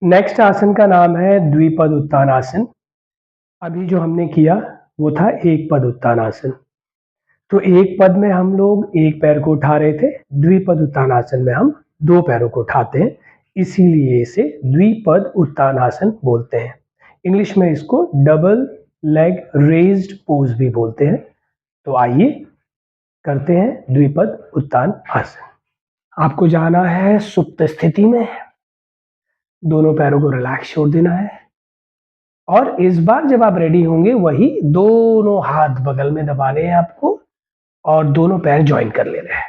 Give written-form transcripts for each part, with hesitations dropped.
Next आसन का नाम है द्विपद उत्तान आसन। अभी जो हमने किया वो था एक पद उत्तान आसन। तो एक पद में हम लोग एक पैर को उठा रहे थे, द्विपद उत्तान आसन में हम दो पैरों को उठाते हैं, इसीलिए इसे द्विपद उत्तान आसन बोलते हैं। इंग्लिश में इसको डबल लेग रेज्ड पोज भी बोलते हैं। तो आइए करते हैं द्विपद उत्तान आसन। आपको जाना है सुप्त स्थिति में, दोनों पैरों को रिलैक्स छोड़ देना है और इस बार जब आप रेडी होंगे वही दोनों हाथ बगल में दबाने हैं आपको और दोनों पैर ज्वाइन कर लेने हैं।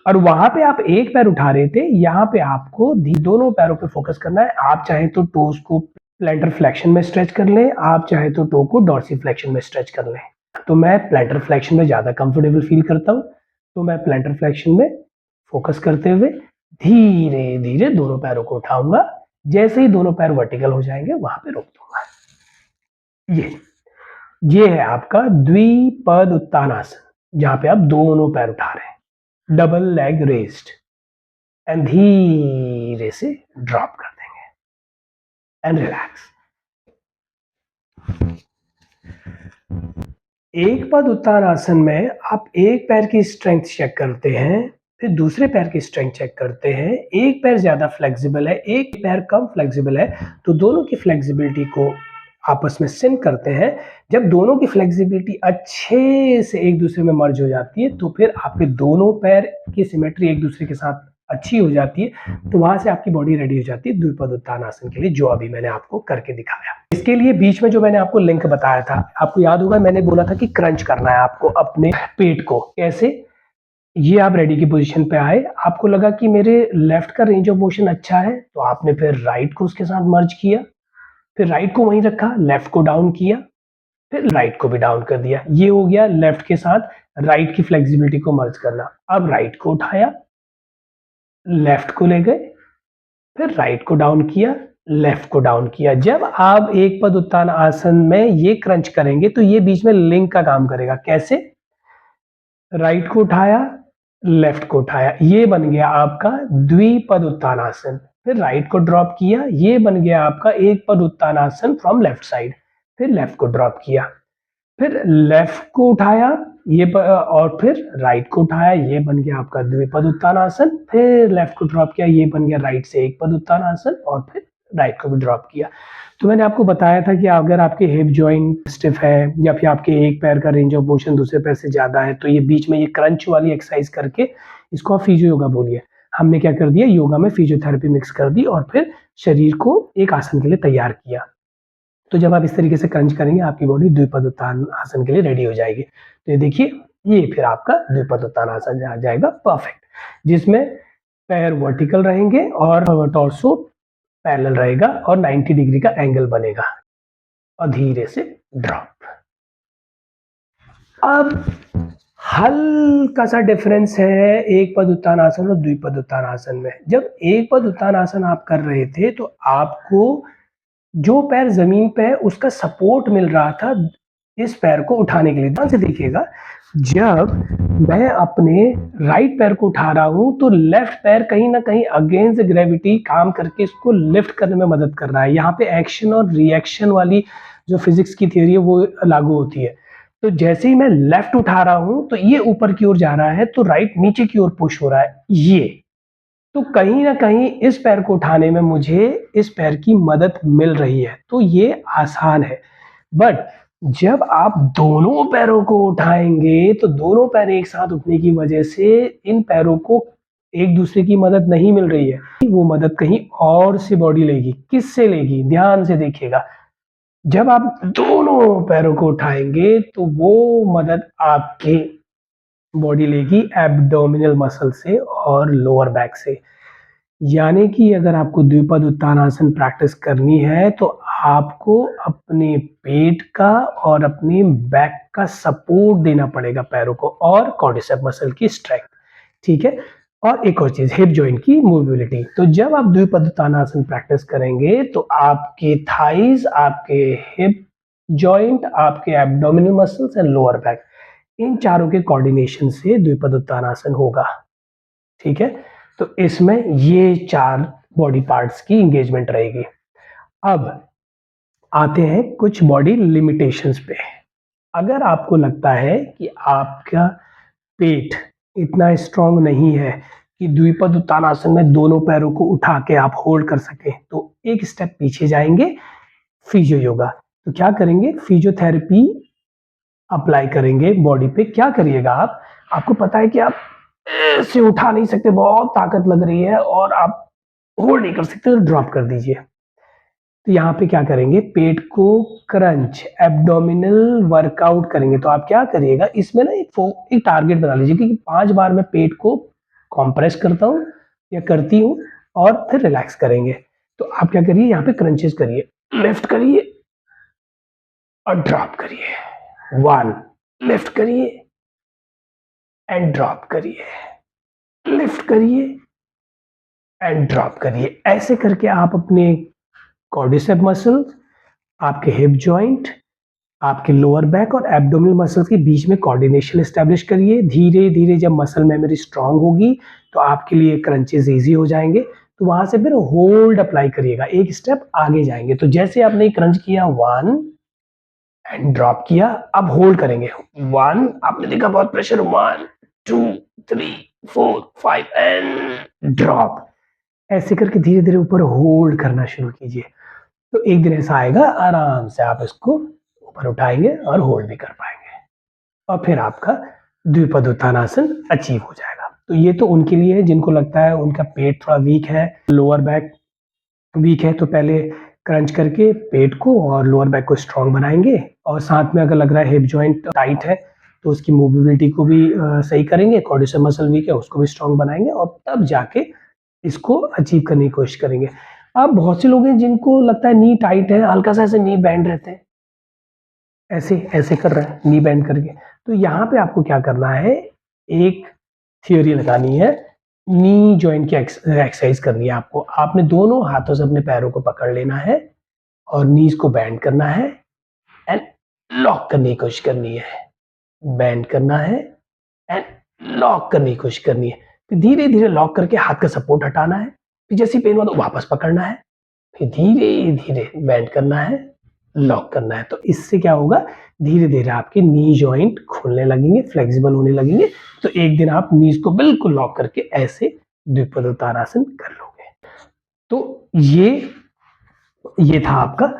और वहां पे आप एक पैर उठा रहे थे, यहाँ पे आपको दोनों पैरों पे फोकस करना है। आप चाहे तो टोस को प्लैंटर फ्लेक्शन में स्ट्रेच कर लें, आप चाहे तो टो को डॉर्सी फ्लेक्शन में स्ट्रेच कर लें। तो मैं प्लैंटर फ्लेक्शन में ज्यादा कंफर्टेबल फील करता हूँ, तो मैं प्लैंटर फ्लेक्शन में फोकस करते हुए धीरे धीरे दोनों पैरों को उठाऊंगा। जैसे ही दोनों पैर वर्टिकल हो जाएंगे वहां पे रोक दूंगा। ये है आपका द्विपद उत्तान आसन, जहां पे आप दोनों पैर उठा रहे हैं, डबल लेग रेस्ड, एंड धीरे से ड्रॉप कर देंगे एंड रिलैक्स। एक पद उत्तान आसन में आप एक पैर की स्ट्रेंथ चेक करते हैं, फिर दूसरे पैर की स्ट्रेंथ चेक करते हैं। एक पैर ज्यादा फ्लेक्सिबल है, एक पैर कम फ्लेक्सिबल है, तो दोनों की फ्लेक्सिबिलिटी को आपस में सिंक करते हैं। जब दोनों की फ्लेक्सिबिलिटी अच्छे से एक दूसरे में मर्ज हो जाती है, तो फिर आपके दोनों पैर की सिमेट्री एक दूसरे के साथ अच्छी हो जाती है, तो वहां से आपकी बॉडी रेडी हो जाती है द्विपद उत्तान आसन के लिए, जो अभी मैंने आपको करके दिखाया। इसके लिए बीच में जो मैंने आपको लिंक बताया था, आपको याद होगा मैंने बोला था कि क्रंच करना है आपको अपने पेट को। कैसे? ये आप रेडी की पोजीशन पे आए, आपको लगा कि मेरे लेफ्ट का रेंज ऑफ मोशन अच्छा है, तो आपने फिर राइट को उसके साथ मर्ज किया, फिर राइट को वहीं रखा, लेफ्ट को डाउन किया, फिर राइट को भी डाउन कर दिया। ये हो गया लेफ्ट के साथ राइट की फ्लेक्सिबिलिटी को मर्ज करना। अब राइट को उठाया, लेफ्ट को ले गए, फिर राइट को डाउन किया, लेफ्ट को डाउन किया। जब आप एक पद उत्तान आसन में ये क्रंच करेंगे तो ये बीच में लिंक का काम करेगा। कैसे? राइट को उठाया, लेफ्ट को उठाया, ये बन गया आपका द्विपद उत्तान आसन। फिर राइट को ड्रॉप किया, ये बन गया आपका एक पद उत्तान आसन फ्रॉम लेफ्ट साइड। फिर लेफ्ट को ड्रॉप किया, फिर लेफ्ट को उठाया, और फिर राइट को उठाया, ये बन गया आपका द्विपद उत्तान आसन। फिर लेफ्ट को ड्रॉप किया, ये बन गया राइट से एक पद उत्तान आसन, और फिर राइट को भी ड्रॉप किया। तो मैंने आपको बताया था कि अगर आपके हिप जॉइंट स्टिफ है या फिर आपके एक पैर का रेंज ऑफ मोशन दूसरे पैर से ज्यादा है, तो ये बीच में ये क्रंच वाली एक्सरसाइज करके इसको आप फिजियो योगा बोलिए। हमने क्या कर दिया, योगा में फिजियोथेरेपी मिक्स कर दी और फिर शरीर को एक आसन के लिए तैयार किया। तो जब आप इस तरीके से क्रंच करेंगे, आपकी बॉडी द्विपद उत्तान आसन के लिए रेडी हो जाएगी। तो ये देखिए, ये फिर आपका द्विपद उत्तान आसन आ जाएगा परफेक्ट, जिसमें पैर वर्टिकल रहेंगे और टॉर्सो पैरेलल रहेगा और 90 डिग्री का एंगल बनेगा, और धीरे से ड्रॉप। अब हल्का सा डिफरेंस है एक पद उत्तान आसन और द्विपद उत्तान आसन में। जब एक पद उत्तान आसन आप कर रहे थे तो आपको जो पैर जमीन पे है उसका सपोर्ट मिल रहा था इस पैर को उठाने के लिए। ध्यान से देखिएगा, जब मैं अपने राइट पैर को उठा रहा हूं तो लेफ्ट पैर कहीं ना कहीं अगेंस्ट ग्रेविटी काम करके इसको लिफ्ट करने में मदद कर रहा है। यहाँ पे एक्शन और रिएक्शन वाली जो फिजिक्स की थ्योरी है वो लागू होती है। तो जैसे ही मैं लेफ्ट उठा रहा हूं तो ये ऊपर की ओर जा रहा है, तो राइट नीचे की ओर पुश हो रहा है। ये तो कहीं ना कहीं इस पैर को उठाने में मुझे इस पैर की मदद मिल रही है, तो ये आसान है। बट जब आप दोनों पैरों को उठाएंगे तो दोनों पैर एक साथ उठने की वजह से इन पैरों को एक दूसरे की मदद नहीं मिल रही है, वो मदद कहीं और से बॉडी लेगी। किससे लेगी? ध्यान से देखिएगा, जब आप दोनों पैरों को उठाएंगे तो वो मदद आपके बॉडी लेगी एब्डोमिनल मसल से और लोअर बैक से। यानी कि अगर आपको द्विपद उत्तान आसन प्रैक्टिस करनी है तो आपको अपने पेट का और अपने बैक का सपोर्ट देना पड़ेगा पैरों को, और क्वाड्रिसेप मसल की स्ट्रेंथ। ठीक है? और एक और चीज, हिप जॉइंट की मूवेबिलिटी। तो जब आप द्विपद उत्तान आसन प्रैक्टिस करेंगे तो आपके थाइज, आपके हिप जॉइंट, आपके abdominal muscles and lower back, इन चारों के कोऑर्डिनेशन से द्विपद उत्तान आसन होगा। ठीक है? तो इसमें ये चार बॉडी पार्ट्स की एंगेजमेंट रहेगी। अब आते हैं कुछ बॉडी लिमिटेशंस पे। अगर आपको लगता है कि आपका पेट इतना स्ट्रांग नहीं है कि द्विपद उत्तानासन में दोनों पैरों को उठा के आप होल्ड कर सकें, तो एक स्टेप पीछे जाएंगे, फिजियो योगा। तो क्या करेंगे, फिजियोथेरेपी अप्लाई करेंगे बॉडी पे। क्या करिएगा आप, आपको पता है कि आप ऐसे उठा नहीं सकते, बहुत ताकत लग रही है और आप होल्ड नहीं कर सकते, तो ड्रॉप कर दीजिए। तो यहाँ पे क्या करेंगे, पेट को क्रंच, एब्डोमिनल वर्कआउट करेंगे। तो आप क्या करिएगा, इसमें ना एक टारगेट बना लीजिए कि 5 बार मैं पेट को कॉम्प्रेस करता हूँ या करती हूँ और फिर रिलैक्स करेंगे। तो आप क्या करिए, यहाँ पे क्रंचेस करिए, लिफ्ट करिए और ड्रॉप करिए, 1, लिफ्ट करिए एंड ड्रॉप करिए, लिफ्ट करिए एंड ड्रॉप करिए। ऐसे करके आप अपने क्वाड्रिसेप मसल्स, आपके हिप जॉइंट, आपके लोअर बैक और एब्डोमिनल मसल्स के बीच में कोऑर्डिनेशन एस्टेब्लिश करिए। धीरे धीरे जब मसल मेमोरी स्ट्रांग होगी तो आपके लिए क्रंचेस इजी हो जाएंगे। तो वहां से फिर होल्ड अप्लाई करिएगा, एक स्टेप आगे जाएंगे। तो जैसे आपने क्रंच किया, 1 एंड ड्रॉप किया, अब होल्ड करेंगे, 1, आपने देखा बहुत प्रेशर, 1 2 3 4 5 एंड ड्रॉप। ऐसे करके धीरे धीरे ऊपर होल्ड करना शुरू कीजिए। तो एक दिन ऐसा आएगा, आराम से आप इसको ऊपर उठाएंगे और होल्ड भी कर पाएंगे और फिर आपका द्विपद उत्तानासन अचीव हो जाएगा। तो ये तो उनके लिए है जिनको लगता है उनका पेट थोड़ा वीक है, लोअर बैक वीक है, तो पहले क्रंच करके पेट को और लोअर बैक को स्ट्रांग बनाएंगे और साथ में अगर लग रहा है हिप जॉइंट टाइट है तो उसकी मूवेबिलिटी को भी सही करेंगे, क्वाड्रिसेप मसल वीक है उसको भी स्ट्रांग बनाएंगे और तब जाके इसको अचीव करने की कोशिश करेंगे। अब बहुत से लोग हैं जिनको लगता है नी टाइट है, हल्का सा ऐसे नी बैंड रहते हैं, ऐसे ऐसे कर रहे हैं नी बैंड करके। तो यहाँ पे आपको क्या करना है, एक थियोरी लगानी है, नी जॉइंट की एक्सरसाइज करनी है आपको। आपने दोनों हाथों से अपने पैरों को पकड़ लेना है और नीज को बैंड करना है एंड लॉक करने की कोशिश करनी है, बैंड करना है एंड लॉक करने की कोशिश करनी है। फिर धीरे धीरे लॉक करके हाथ का सपोर्ट हटाना है, फिर जैसे पेन हुआ तो वापस पकड़ना है, फिर धीरे धीरे बैंड करना है, लॉक करना है। तो इससे क्या होगा, धीरे धीरे आपके नी जॉइंट खुलने लगेंगे, फ्लेक्सिबल होने लगेंगे। तो एक दिन आप नीज को बिल्कुल लॉक करके ऐसे द्विपद उत्तानासन कर लोगे। तो ये था आपका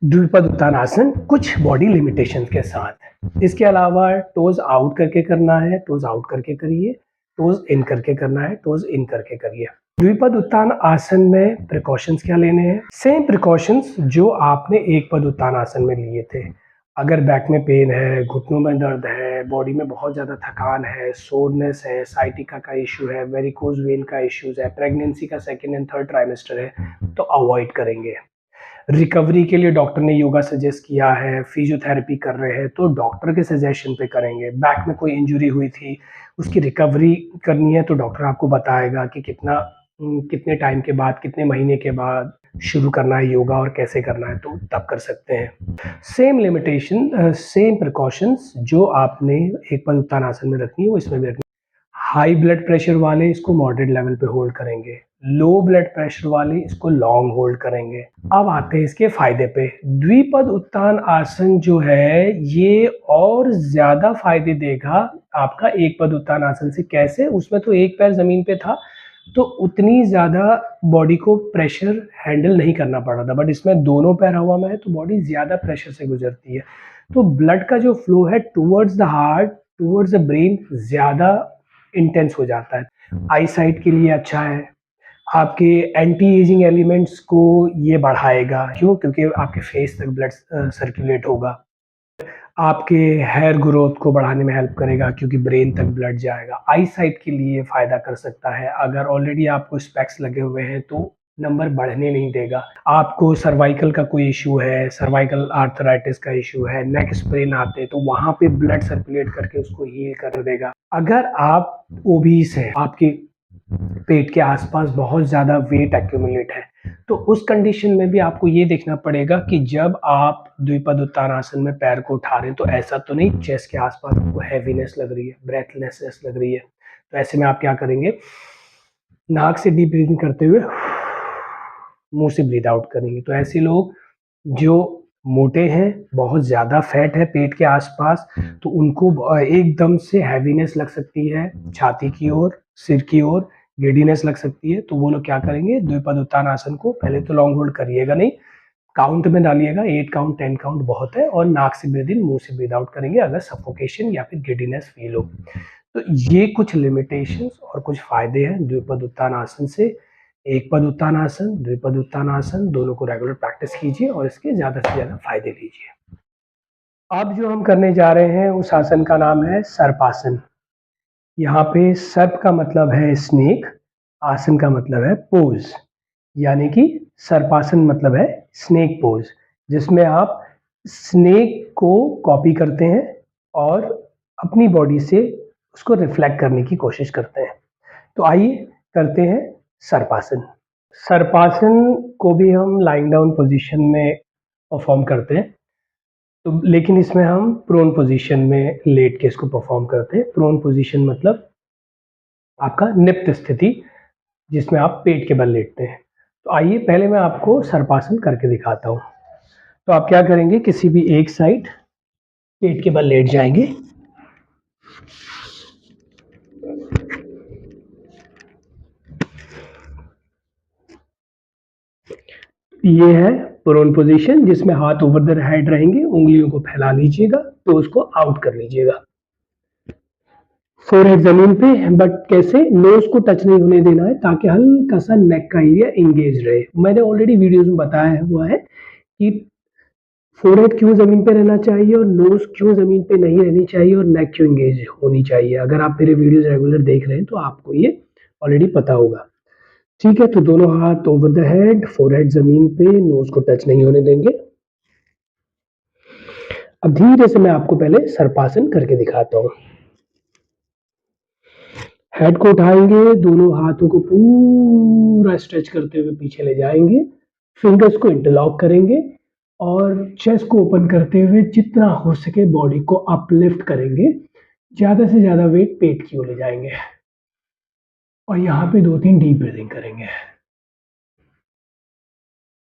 द्विपद उत्तानासन कुछ बॉडी लिमिटेशन के साथ। इसके अलावा टोज आउट करके करना है, टोज आउट करके करिए, टोज इन करके करना है, टोज इन करके करिए। द्विपद उत्तान आसन में प्रिकॉशंस क्या लेने हैं, सेम प्रिकॉशंस जो आपने एक पद उत्तान आसन में लिए थे। अगर बैक में पेन है, घुटनों में दर्द है, बॉडी में बहुत ज़्यादा थकान है, सोरनेस है, साइटिका का इशू है, वेरिकोज वेन का इश्यूज है, प्रेगनेंसी का 2nd एंड 3rd ट्राइमेस्टर है, तो अवॉइड करेंगे। रिकवरी के लिए डॉक्टर ने योगा सजेस्ट किया है, फिजियोथेरेपी कर रहे हैं तो डॉक्टर के सजेशन पे करेंगे। बैक में कोई इंजरी हुई थी, उसकी रिकवरी करनी है तो डॉक्टर आपको बताएगा कि कितने टाइम के बाद, कितने महीने के बाद शुरू करना है योगा और कैसे करना है, तो तब कर सकते हैं। सेम लिमिटेशन, सेम प्रिकॉशंस जो आपने एक पद उत्तानासन में रखनी है वो इसमें भी रखनी है। हाई ब्लड प्रेशर वाले इसको मॉडरेट लेवल पे होल्ड करेंगे, लो ब्लड प्रेशर वाले इसको लॉन्ग होल्ड करेंगे। अब आते हैं इसके फायदे पे। द्विपद उत्तान आसन जो है ये और ज्यादा फायदे देगा आपका एक पद उत्तान आसन से। कैसे, उसमें तो एक पैर जमीन पे था तो उतनी ज्यादा बॉडी को प्रेशर हैंडल नहीं करना पड़ रहा था, बट इसमें दोनों पैर हवा में है तो बॉडी ज्यादा प्रेशर से गुजरती है, तो ब्लड का जो फ्लो है towards the heart, towards the brain ज्यादा इंटेंस हो जाता है। आई साइट के लिए अच्छा है, आपके एंटी एजिंग एलिमेंट्स को ये बढ़ाएगा। क्यों, क्योंकि आपके फेस तक ब्लड सर्कुलेट होगा। आपके हेयर ग्रोथ को बढ़ाने में हेल्प करेगा क्योंकि ब्रेन तक ब्लड जाएगा। आई साइट के लिए फ़ायदा कर सकता है। अगर ऑलरेडी आपको स्पेक्स लगे हुए हैं तो नंबर बढ़ने नहीं देगा। आपको सर्वाइकल का कोई इशू है, सर्वाइकल आर्थराइटिस का इशू है, नेक स्प्रेन आते हैं तो वहाँ पे ब्लड सर्कुलेट करके उसको हील कर देगा। अगर आप ओबीस हैं, आपके पेट के आसपास बहुत ज़्यादा वेट एक्यूमुलेट है, तो उस कंडीशन में भी आपको ये देखना पड़ेगा कि जब आप द्विपद उत्तानासन में पैर को उठा रहे हैं तो ऐसा तो नहीं चेस्ट के आसपास आपको हैवीनेस लग रही है, ब्रेथलेसनेस लग रही है। तो ऐसे में आप क्या करेंगे, नाक से डीप ब्रीथिंग करते हुए मुँह से ब्रीथ आउट करेंगे। तो ऐसे लोग जो मोटे हैं, बहुत ज़्यादा फैट है पेट के आसपास, तो उनको एकदम से हैवीनेस लग सकती है छाती की ओर, सिर की ओर, गिडीनेस लग सकती है। तो वो लोग क्या करेंगे, द्विपद उत्तान आसन को पहले तो लॉन्ग होल्ड करिएगा नहीं, काउंट में डालिएगा, 8 काउंट 10 काउंट बहुत है, और नाक से ब्रीथ इन, मुंह से ब्रीथ आउट करेंगे अगर सफोकेशन या फिर गिडीनेस फील हो। तो ये कुछ लिमिटेशंस और कुछ फायदे हैं द्विपद उत्तान आसन से। एक पद उत्तान आसन, द्विपद उत्तान आसन दोनों को रेगुलर प्रैक्टिस कीजिए और इसके ज़्यादा से ज़्यादा फायदे लीजिए। अब जो हम करने जा रहे हैं उस आसन का नाम है सर्पासन। यहाँ पे सर्प का मतलब है स्नेक, आसन का मतलब है पोज, यानी कि सर्पासन मतलब है स्नेक पोज, जिसमें आप स्नेक को कॉपी करते हैं और अपनी बॉडी से उसको रिफ्लेक्ट करने की कोशिश करते हैं। तो आइए करते हैं सर्पासन। सर्पासन को भी हम लाइंग डाउन पोजीशन में परफॉर्म करते हैं, तो लेकिन इसमें हम प्रोन पोजीशन में लेट के इसको परफॉर्म करते हैं। प्रोन पोजीशन मतलब आपका निप्त स्थिति, जिसमें आप पेट के बल लेटते हैं। तो आइए पहले मैं आपको सर्पासन करके दिखाता हूँ। तो आप क्या करेंगे, किसी भी एक साइड पेट के बल लेट जाएंगे। ये है प्रोन पोजीशन, जिसमें हाथ ओवर द हेड रहेंगे, उंगलियों को फैला लीजिएगा, तो उसको आउट कर लीजिएगा। फोरहेड जमीन पे, बट कैसे, नोज को टच नहीं होने देना है, ताकि हल्का सा नेक का एरिया एंगेज रहे। मैंने ऑलरेडी वीडियोस में बताया हुआ है कि फोरहेड क्यों जमीन पे रहना चाहिए और नोज क्यों जमीन पे नहीं रहनी चाहिए और नेक क्यों एंगेज होनी चाहिए। अगर आप मेरे वीडियोस रेगुलर देख रहे हैं तो आपको ये ऑलरेडी पता होगा। ठीक है, तो दोनों हाथ ओवर द हेड, फोरहेड जमीन पे, नोज को टच नहीं होने देंगे। अब धीरे से मैं आपको पहले सर्पासन करके दिखाता हूँ। हेड को उठाएंगे, दोनों हाथों को पूरा स्ट्रेच करते हुए पीछे ले जाएंगे, फिंगर्स को इंटरलॉक करेंगे और चेस्ट को ओपन करते हुए जितना हो सके बॉडी को अपलिफ्ट करेंगे। ज़्यादा से ज़्यादा वेट पेट की ओर ले जाएंगे और यहाँ पे 2-3 डीप ब्रीदिंग करेंगे।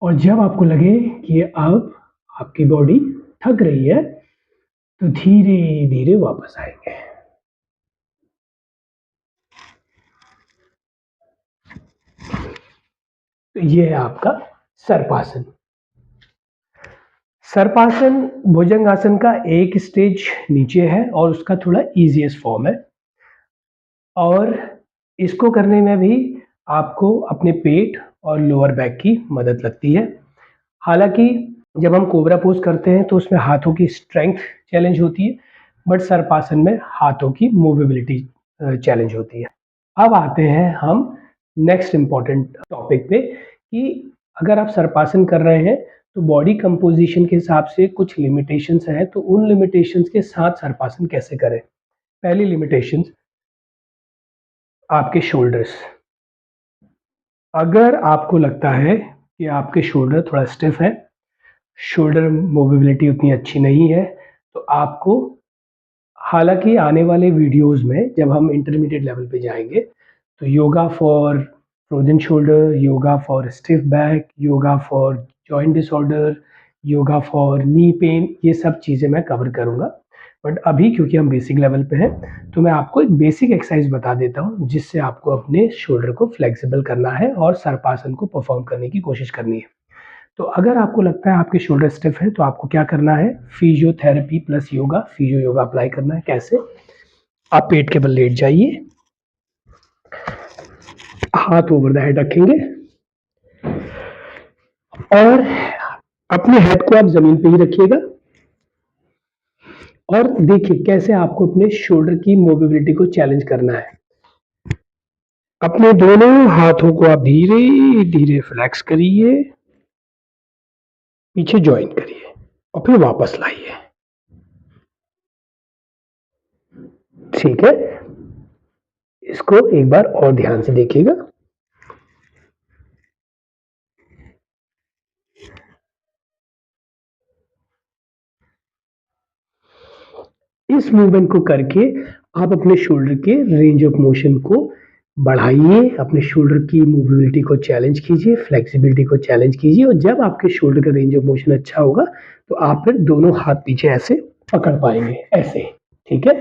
और जब आपको लगे कि अब आपकी बॉडी थक रही है, तो धीरे धीरे वापस आएंगे। तो ये है आपका सर्पासन। सर्पासन भुजंगासन का एक स्टेज नीचे है और उसका थोड़ा इजीएस्ट फॉर्म है, और इसको करने में भी आपको अपने पेट और लोअर बैक की मदद लगती है। हालांकि जब हम कोबरा पोज करते हैं तो उसमें हाथों की स्ट्रेंथ चैलेंज होती है, बट सर्पासन में हाथों की मूवेबिलिटी चैलेंज होती है। अब आते हैं हम नेक्स्ट इम्पॉर्टेंट टॉपिक पे कि अगर आप सर्पासन कर रहे हैं तो बॉडी कंपोजिशन के हिसाब से कुछ लिमिटेशंस हैं, तो उन लिमिटेशंस के साथ सर्पासन कैसे करें। पहली लिमिटेशन, आपके शोल्डर्स। अगर आपको लगता है कि आपके शोल्डर थोड़ा स्टिफ है, शोल्डर मोबिलिटी उतनी अच्छी नहीं है, तो आपको, हालांकि आने वाले वीडियोस में जब हम इंटरमीडिएट लेवल पे जाएंगे तो yoga for frozen shoulder, yoga for stiff back, yoga for joint disorder, yoga for knee pain, ये सब चीज़ें मैं कवर करूँगा। बट अभी क्योंकि हम बेसिक लेवल पे हैं, तो मैं आपको एक बेसिक एक्सरसाइज बता देता हूँ जिससे आपको अपने शोल्डर को फ्लेक्सिबल करना है और सर्पासन को परफॉर्म करने की कोशिश करनी है। तो अगर आपको लगता है आपके शोल्डर स्टिफ है, तो आपको क्या करना है, physiotherapy plus yoga, physio yoga apply करना है। कैसे, आप पेट के बल लेट जाइए, हाथ ओवर द हेड रखेंगे और अपने हेड को आप जमीन पे ही रखिएगा और देखिए कैसे आपको अपने शोल्डर की मोबिलिटी को चैलेंज करना है। अपने दोनों हाथों को आप धीरे धीरे फ्लेक्स करिए, पीछे ज्वाइन करिए और फिर वापस लाइए। ठीक है, इसको एक बार और ध्यान से देखिएगा। इस मूवमेंट को करके आप अपने शोल्डर के रेंज ऑफ मोशन को बढ़ाइए, अपने शोल्डर की मूवेबिलिटी को चैलेंज कीजिए, फ्लेक्सिबिलिटी को चैलेंज कीजिए और जब आपके शोल्डर का रेंज ऑफ मोशन अच्छा होगा, तो आप फिर दोनों हाथ पीछे ऐसे पकड़ पाएँगे, ऐसे, ठीक है?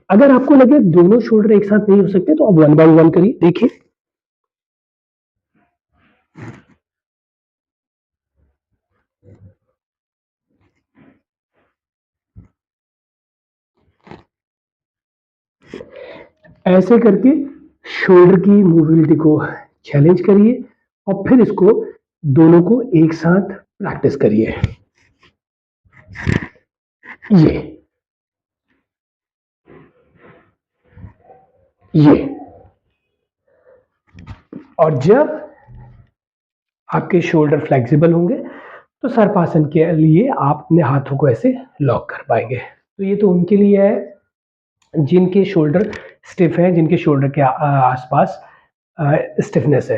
अगर आपको लगे दोनों शोल्डर एक साथ नहीं हो सकते, तो आप 1 बाय 1 करिए, देखिए। ऐसे करके शोल्डर की मूवेबिलिटी को चैलेंज करिए और फिर इसको दोनों को एक साथ प्रैक्टिस करिए। ये ये और जब आपके शोल्डर फ्लेक्सिबल होंगे, तो सर्पासन के लिए आप अपने हाथों को ऐसे लॉक कर पाएँगे। तो ये तो उनके लिए है जिनके शोल्डर स्टिफ हैं, जिनके शोल्डर के आस-पास स्टिफनेस है।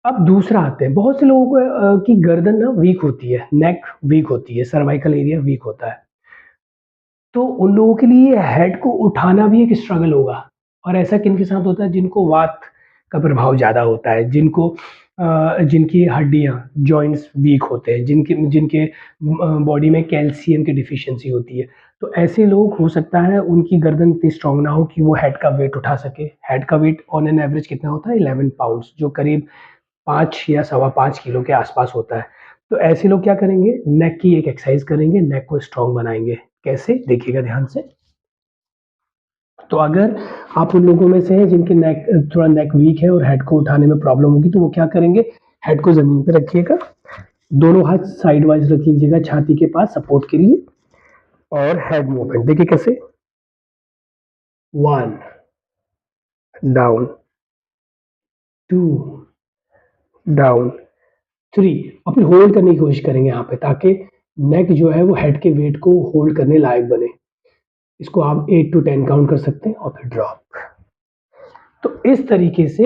अब दूसरा आते हैं, बहुत से लोगों को की गर्दन ना वीक होती है, नेक वीक होती है, सर्वाइकल एरिया वीक होता है। तो उन लोगों के लिए हेड को उठाना भी एक स्ट्रगल होगा और ऐसा किन के साथ होता है जिनको वात का प्रभाव ज़्यादा होता है, जिनको जिनकी हड्डियाँ, जॉइंट्स वीक होते हैं, जिनके जिनके बॉडी में कैल्शियम की डेफिशिएंसी होती है। तो ऐसे लोग हो सकता है उनकी गर्दन इतनी स्ट्रॉन्ग ना हो कि वो हेड का वेट उठा सके। हेड का वेट ऑन एन एवरेज कितना होता है? 11 पाउंड्स जो करीब 5 या सवा 5 किलो के आसपास होता है। तो ऐसे लोग क्या करेंगे, नेक की एक एक्सरसाइज करेंगे, नेक को स्ट्रॉन्ग बनाएँगे। कैसे? देखिएगा ध्यान से। तो अगर आप उन लोगों में से हैं जिनके नेक थोड़ा नेक वीक है और हेड को उठाने में प्रॉब्लम होगी, तो वो क्या करेंगे, हेड को ज़मीन पे रखिएगा, दोनों हाथ साइड वाइज़ रख लीजिएगा छाती के पास सपोर्ट के लिए और हेड मूवमेंट देखिए कैसे 1 डाउन, 2 डाउन, 3 और फिर होल्ड करने की कोशिश करेंगे यहाँ पे ताकि नेक जो है वो हेड के वेट को होल्ड करने लायक बने। इसको आप 8 टू 10 काउंट कर सकते हैं और फिर ड्रॉप। तो इस तरीके से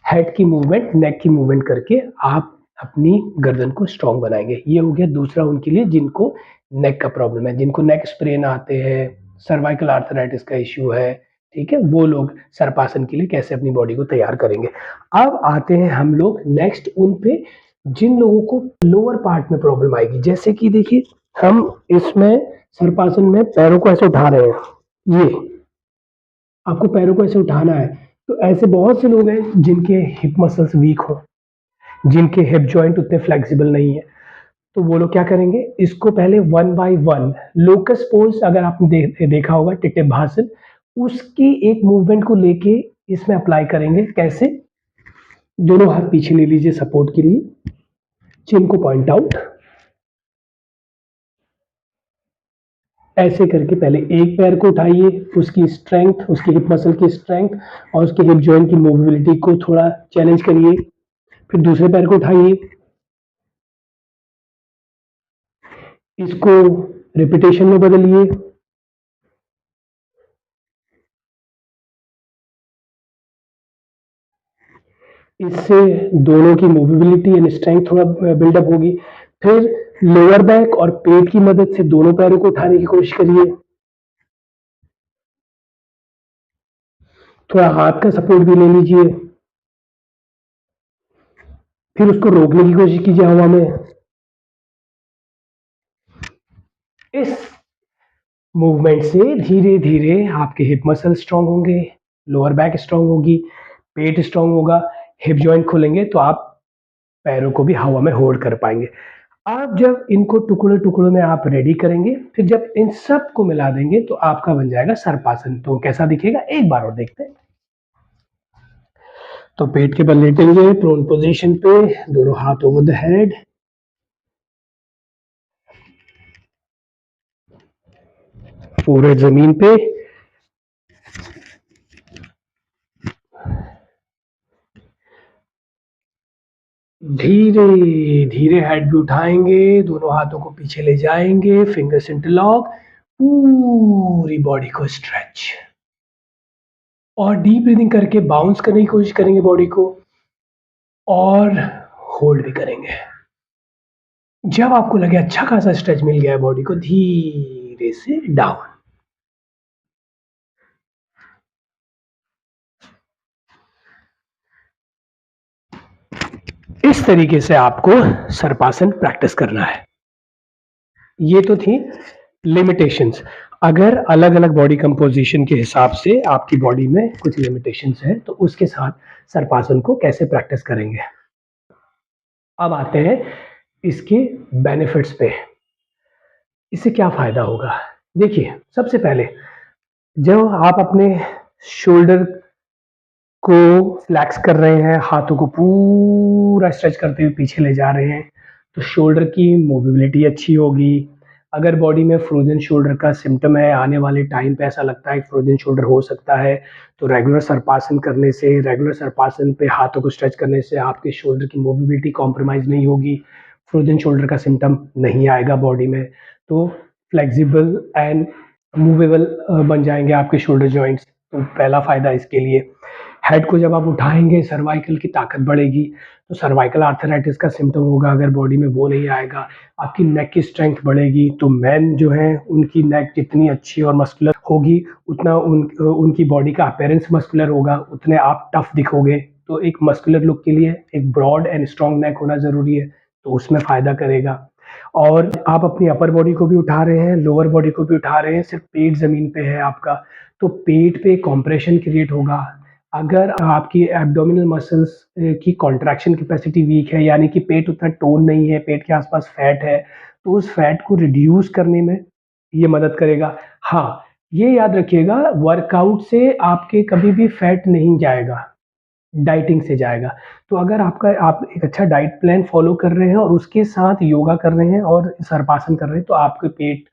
हेड की मूवमेंट, नेक की मूवमेंट करके आप अपनी गर्दन को स्ट्रॉन्ग बनाएँगे। ये हो गया दूसरा उनके लिए जिनको नेक का प्रॉब्लम है, जिनको नेक स्प्रेन आते हैं, सर्वाइकल आर्थराइटिस का इश्यू है, ठीक है? वो लोग सर्पासन के लिए कैसे अपनी बॉडी को तैयार करेंगे। अब आते हैं हम लोग नेक्स्ट उन पे जिन लोगों को लोअर पार्ट में प्रॉब्लम आएगी। जैसे कि देखिए हम इसमें सर्पासन में पैरों को ऐसे उठा रहे हैं, ये आपको पैरों को ऐसे उठाना है। तो ऐसे बहुत से लोग हैं जिनके हिप मसल्स वीक हो, जिनके हिप जॉइंट उतने फ्लेक्सिबल नहीं है। तो वो लोग क्या करेंगे, इसको पहले 1 बाय 1 लोकस पोज़ अगर आपने देखा होगा टिटैभासन, उसकी एक मूवमेंट को लेके इसमें अप्लाई करेंगे। कैसे? दोनों हाथ पीछे ले लीजिए सपोर्ट के लिए, चिन को पॉइंट आउट, ऐसे करके पहले एक पैर को उठाइए, उसकी स्ट्रेंथ, उसकी हिप मसल की स्ट्रेंथ और उसके हिप जॉइंट की मूवेबिलिटी को थोड़ा चैलेंज करिए। फिर दूसरे पैर को उठाइए, इसको रिपिटेशन में बदलिए। इससे दोनों की मूवेबिलिटी एंड स्ट्रेंथ थोड़ा बिल्डअप होगी। फिर लोअर बैक और पेट की मदद से दोनों पैरों को उठाने की कोशिश करिए। थोड़ा हाथ का सपोर्ट भी ले लीजिए। फिर उसको रोकने की कोशिश कीजिए हवा में। इस मूवमेंट से धीरे-धीरे आपके हिप मसल स्ट्रॉन्ग होंगे, लोअर बैक स्ट्रॉन्ग होगी, पेट स्ट्रॉन्ग होगा, हिप जॉइंट खुलेंगे तो आप पैरों को भी हवा में होल्ड कर पाएँगे। आप जब इनको टुकड़ों-टुकड़ों में आप रेडी करेंगे, फिर जब इन सबको मिला देंगे तो आपका बन जाएगा सर्पासन। तो कैसा दिखेगा एक बार और देखते हैं। तो पेट के बल लेटेंगे प्रोन पोजीशन पे, दोनों हाथ ओवर द हेड, पूरे जमीन पे धीरे-धीरे हेड भी उठाएँगे, दोनों हाथों को पीछे ले जाएँगे, फिंगर्स इंटरलॉक, पूरी बॉडी को स्ट्रेच और डीप ब्रीथिंग करके बाउंस करने की कोशिश करेंगे बॉडी को और होल्ड भी करेंगे। जब आपको लगे अच्छा खासा स्ट्रेच मिल गया है बॉडी को, धीरे से डाउन। इस तरीके से आपको सर्पासन प्रैक्टिस करना है। ये तो थी लिमिटेशंस। अगर अलग-अलग बॉडी कंपोज़िशन के हिसाब से आपकी बॉडी में कुछ लिमिटेशंस हैं, तो उसके साथ सर्पासन को कैसे प्रैक्टिस करेंगे। अब आते हैं इसके बेनिफिट्स पे। इससे क्या फ़ायदा होगा? देखिए, सबसे पहले जब आप अपने शोल्डर को फ्लेक्स कर रहे हैं, हाथों को पूरा स्ट्रेच करते हुए पीछे ले जा रहे हैं, तो शोल्डर की मूवेबिलिटी अच्छी होगी। अगर बॉडी में फ्रोज़न शोल्डर का सिम्पटम है, आने वाले टाइम पे ऐसा लगता है कि फ्रोज़न शोल्डर हो सकता है, तो रेगुलर सर्पासन करने से, रेगुलर सर्पासन पे हाथों को स्ट्रेच करने से आपके शोल्डर की मूवेबिलिटी कॉम्प्रोमाइज़ नहीं होगी, फ्रोज़न शोल्डर का सिम्पटम नहीं आएगा बॉडी में। तो फ्लेक्सिबल एंड मूवेबल बन जाएँगे आपके शोल्डर जॉइंट्स, तो पहला फ़ायदा इसके लिए। हेड को जब आप उठाएँगे सर्वाइकल की ताकत बढ़ेगी, तो सर्वाइकल आर्थराइटिस का सिम्पटम होगा अगर बॉडी में वो नहीं आएगा। आपकी नेक की स्ट्रेंथ बढ़ेगी, तो मेन जो हैं उनकी नेक जितनी अच्छी और मस्कुलर होगी, उतना उनकी बॉडी का अपीयरेंस मस्कुलर होगा, उतने आप टफ दिखोगे। तो एक मस्कुलर लुक के लिए एक ब्रॉड एंड स्ट्रॉन्ग नेक होना ज़रूरी है, तो उसमें फ़ायदा करेगा। और आप अपनी अपर बॉडी को भी उठा रहे हैं, लोअर बॉडी को भी उठा रहे हैं, सिर्फ़ पेट ज़मीन पे है आपका, तो पेट पे कॉम्प्रेशन क्रिएट होगा। अगर आपकी एब्डोमिनल मसल्स की कॉन्ट्रैक्शन कैपेसिटी वीक है, यानी कि पेट उतना टोन नहीं है, पेट के आसपास फैट है, तो उस फैट को रिड्यूस करने में ये मदद करेगा। हाँ, ये याद रखिएगा, वर्कआउट से आपके कभी भी फैट नहीं जाएगा, डाइटिंग से जाएगा। तो अगर आप एक अच्छा डाइट प्लान फ़ॉलो कर रहे हैं और उसके साथ योगा कर रहे हैं और सर्पासन कर रहे हैं, तो आपके पेट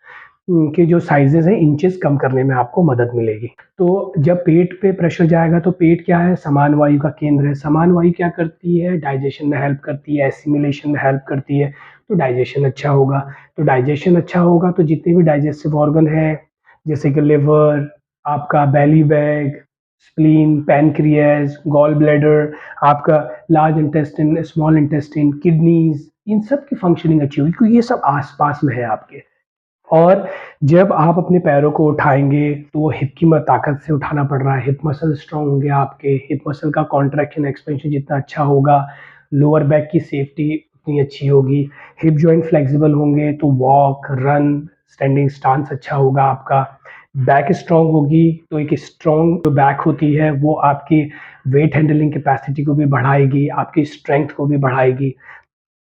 के जो साइज़ेज़ हैं, इंचेज़ कम करने में आपको मदद मिलेगी। तो जब पेट पे प्रेशर जाएगा, तो पेट क्या है? समान वायु का केंद्र है। समान वायु क्या करती है? डाइजेशन में हेल्प करती है, एसिमिलेशन में हेल्प करती है, तो डाइजेशन अच्छा होगा। तो डाइजेशन अच्छा होगा, तो जितने भी डाइजेस्टिव ऑर्गन हैं, जैसे कि लिवर, आपका belly bag, spleen, pancreas, gall bladder, आपका large intestine, small intestine, kidneys, इन सब की फंक्शनिंग अच्छी होगी क्योंकि ये सब आस-पास में है आपके। और जब आप अपने पैरों को उठाएँगे, तो वो हिप की ताकत से उठाना पड़ रहा है, हिप मसल स्ट्रॉन्ग होंगे आपके, हिप मसल का कॉन्ट्रैक्शन, एक्सपेंशन जितना अच्छा होगा, लोअर बैक की सेफ्टी उतनी अच्छी होगी, हिप जॉइंट फ्लेक्सिबल होंगे, तो वॉक, रन, स्टैंडिंग स्टांस अच्छा होगा आपका। बैक स्ट्रॉन्ग होगी, तो एक स्ट्रॉन्ग जो बैक होती है, वो आपकी वेट हैंडलिंग कैपेसिटी को भी बढ़ाएगी, आपकी स्ट्रेंथ को भी बढ़ाएगी।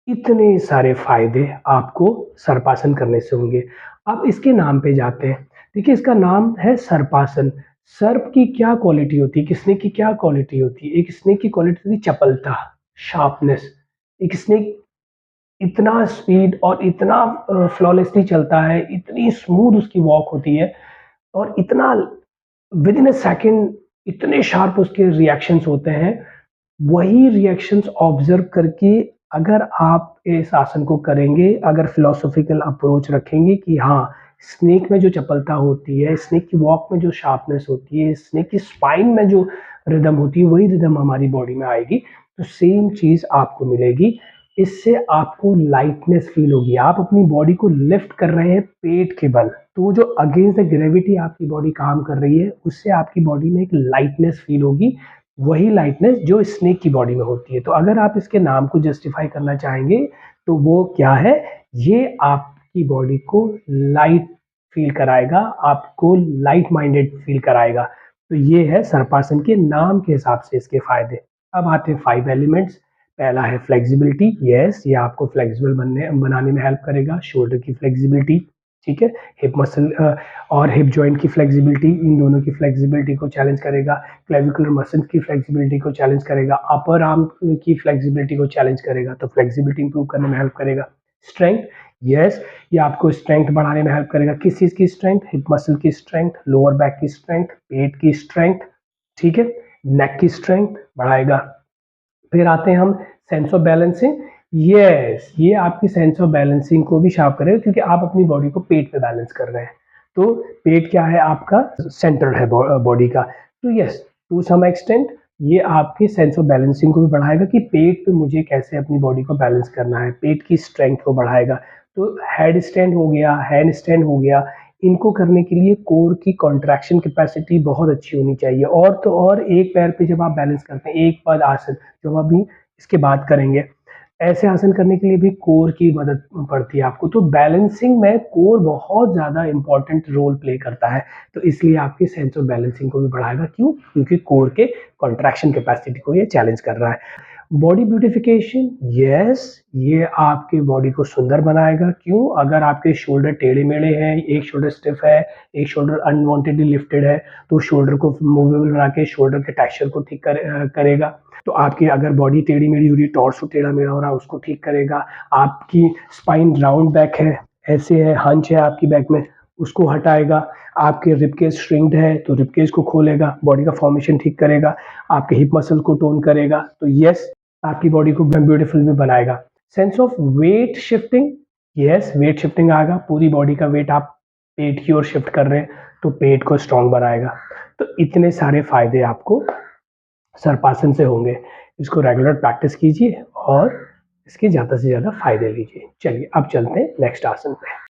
इतने सारे फ़ायदे आपको सर्पासन करने से होंगे। अब इसके नाम पे जाते हैं। देखिए इसका नाम है सर्पासन। सर्प की क्या क्वालिटी होती है? एक स्नेक की क्या क्वालिटी होती है? एक स्नेक की क्वालिटी होती है चपलता, शार्पनेस। एक स्नेक इतना स्पीड और इतना फ्लॉलेसली चलता है, इतनी स्मूथ उसकी वॉक होती है और इतना विदिन अ सेकंड इतने शार्प उसके रिएक्शंस होते हैं, वही रिएक्शंस ऑब्ज़र्व करके अगर आप इस आसन को करेंगे, अगर फिलॉसॉफिकल अप्रोच रखेंगे कि हाँ, स्नेक में जो चपलता होती है, स्नेक की वॉक में जो शार्पनेस होती है, स्नेक की स्पाइन में जो रिदम होती है, वही रिदम हमारी बॉडी में आएगी, तो सेम चीज़ आपको मिलेगी। इससे आपको लाइटनेस फ़ील होगी, आप अपनी बॉडी को लिफ्ट कर रहे हैं पेट के बल, तो वो जो अगेंस्ट द ग्रेविटी आपकी बॉडी काम कर रही है, उससे आपकी बॉडी में एक लाइटनेस फ़ील होगी, वही लाइटनेस जो स्नेक की बॉडी में होती है। तो अगर आप इसके नाम को जस्टिफ़ाई करना चाहेंगे, तो वो क्या है? ये आपकी बॉडी को लाइट फ़ील कराएगा, आपको लाइट माइंडेड फ़ील कराएगा। तो ये है सर्पासन के नाम के हिसाब से इसके फ़ायदे। अब आते हैं 5 एलिमेंट्स। पहला है फ्लेक्सिबिलिटी, यस ये आपको फ्लेक्सिबल बनाने में हेल्प करेगा, शोल्डर की फ्लेक्सिबिलिटी, ठीक है? हिप मसल और हिप जॉइंट की फ्लेक्सिबिलिटी, इन दोनों की फ्लेक्सिबिलिटी को चैलेंज करेगा। क्लेविकुलर मसल की फ्लेक्सिबिलिटी को चैलेंज करेगा, अपर आर्म की फ्लेक्सिबिलिटी को चैलेंज करेगा, तो फ्लेक्सिबिलिटी इंप्रूव करने में हेल्प करेगा। स्ट्रेंथ, यस ये आपको स्ट्रेंथ बढ़ाने में हेल्प करेगा। किस चीज़ की स्ट्रेंथ? हिप मसल की स्ट्रेंथ, लोअर बैक की स्ट्रेंथ, पेट की स्ट्रेंथ, ठीक है? नेक की स्ट्रेंथ बढ़ाएगा। फिर आते हैं हम सेंस ऑफ बैलेंसिंग। यस, ये आपकी सेंस ऑफ बैलेंसिंग को भी शार्प करेगा क्योंकि आप अपनी बॉडी को पेट पे बैलेंस कर रहे हैं। तो पेट क्या है आपका? सेंटर है बॉडी का। तो यस, टू सम एक्सटेंट ये आपकी सेंस ऑफ बैलेंसिंग को भी बढ़ाएगा कि पेट पे मुझे कैसे अपनी बॉडी को बैलेंस करना है, पेट की स्ट्रेंथ को बढ़ाएगा। तो हेड स्टैंड हो गया, हैंड स्टैंड हो गया, इनको करने के लिए कोर की कॉन्ट्रैक्शन कैपेसिटी बहुत अच्छी होनी चाहिए। और तो और एक पैर पे जब आप बैलेंस करते हैं, एक पद आसन जो हम अभी इसके बाद करेंगे, ऐसे आसन करने के लिए भी कोर की मदद पड़ती है आपको, तो बैलेंसिंग में कोर बहुत ज़्यादा इम्पोर्टेंट रोल प्ले करता है, तो इसलिए आपकी सेंस ऑफ बैलेंसिंग को भी बढ़ाएगा। क्यों? क्योंकि कोर के कॉन्ट्रैक्शन कैपेसिटी को ये चैलेंज कर रहा है। बॉडी ब्यूटिफिकेशन, यस, ये आपके बॉडी को सुंदर बनाएगा। क्यों? अगर आपके शोल्डर टेढ़े-मेढ़े हैं, एक शोल्डर स्टिफ है, एक शोल्डर अनवांटेडली लिफ्टेड है, तो शोल्डर को मूवेबल बना के शोल्डर के टेक्सचर को ठीक करेगा। तो आपकी अगर बॉडी टेढ़ी-मेढ़ी हो रही है, टॉर्सो टेढ़ा-मेढ़ा हो रहा है, उसको ठीक करेगा। आपकी स्पाइन राउंड बैक है, ऐसे है, हंच है आपकी बैक में, उसको हटाएगा। आपके रिब केज श्रिंक्ड है, तो रिब केज को खोलेगा, बॉडी का फॉर्मेशन ठीक करेगा, आपके हिप मसल को टोन करेगा। तो यस, आपकी बॉडी को ब्यूटीफुल भी बनाएगा। Sense of weight shifting, yes, weight shifting आएगा। पूरी बॉडी का वेट आप पेट की ओर शिफ्ट कर रहे हैं, तो पेट को स्ट्रॉन्ग बनाएगा। तो इतने सारे फायदे आपको सर्पासन से होंगे। इसको रेगुलर प्रैक्टिस कीजिए और इसके ज़्यादा से ज़्यादा फायदे लीजिए। चलिए अब चलते हैं नेक्स्ट आसन पे।